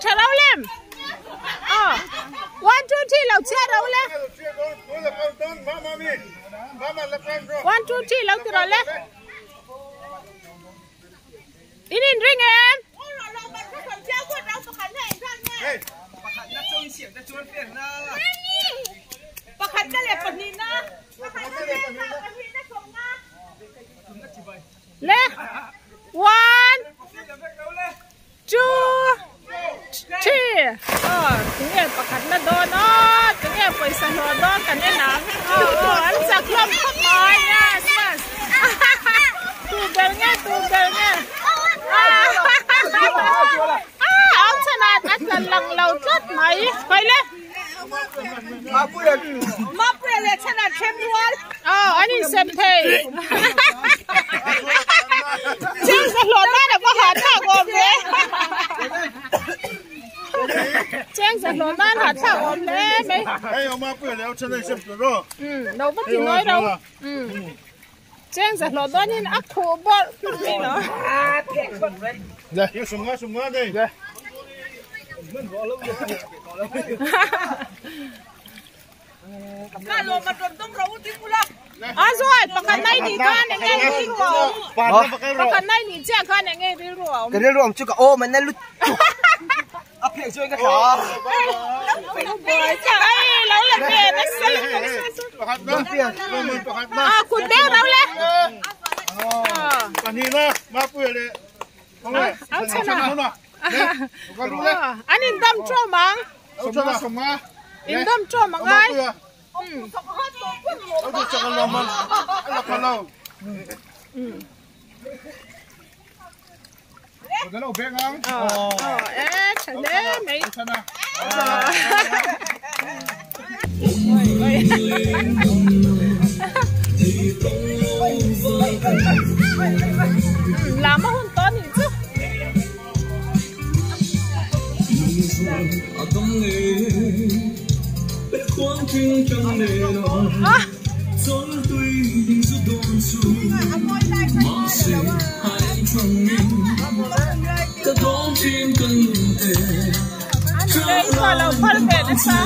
thở đâu lên 1 2 3 lâu chia đâu lên 1 2 3 lâu từ lên in ring emประคันก็เลยปนินนะเล่1 2 3ถึงเงี้ยประคันน่ะโดนถึงเงี้ยไปสนอโดนกันเนี่ยหนังอันจากลมเข้ามาเนี่ยตูเบลเงี้ยเอาชนะนัดลังเราจัดไหมไปเลยมาเปลี่ยนเลยชนะเข้มล้วนอันนี้เซมเทจริงสลดได้แต่ก็หาท่าอมเลยเจ้งสลดได้หาท่าอมเลยไหมให้เอามาเปลี่ยนแล้วชนะเซมเทโร่เราไม่ถึงน้อยเราเจ้งสลดได้นี่อักโขบอลนี่เหรอเลยสมงาเลยการลงมาต้องรู้ที่กูละสวยประกันได้ดีกันยังไงที่รู้ประกันได้ดีเจ้ากันยังไงที่รู้ก็ได้รวมจุกโอ้มันนั่นลุเอาเพลงช่วยกันหรอใช่เราเลยเปลี่ยนนะสิคุณเบี้ยวเราเลยอันนี้นะมาเปลี่ยนเลยเอาชนะอันนี้ดำโจมังอินดำโจมังไงเอาจะกันเรามันเรากันเราเดี๋ยวเราเพ่งอ่ะชนะไหมชนะลามาหุ่นต้นอีกจุ๊เราพันเด็ดนะจ๊ะ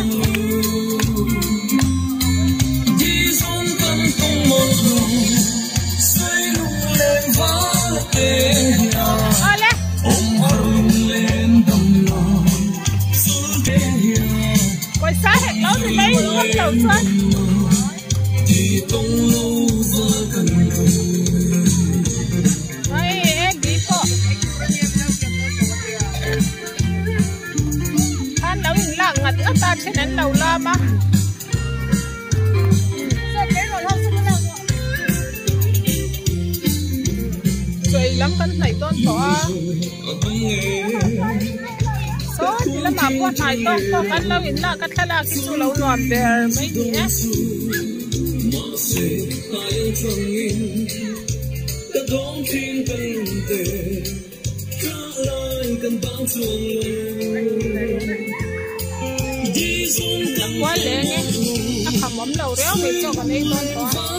quay xa hẹn nó thì mấy không đầu xuân đây em đi cô than nấu hình lặng ngặt ngắt ta trên đánh đầu la mà trời lắm cân này tôn tỏ số thì là mà qua này to cắt lâu in là cắt la cái chỗ lâu ngon bè mấy nhỉ quá lẹ nhé ăn mắm lẩu réo mình cho cái này tôn to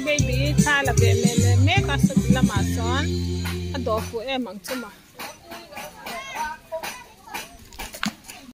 baby tha là về mẹ cả sự là mà son ăn đồ phụ em mang chuma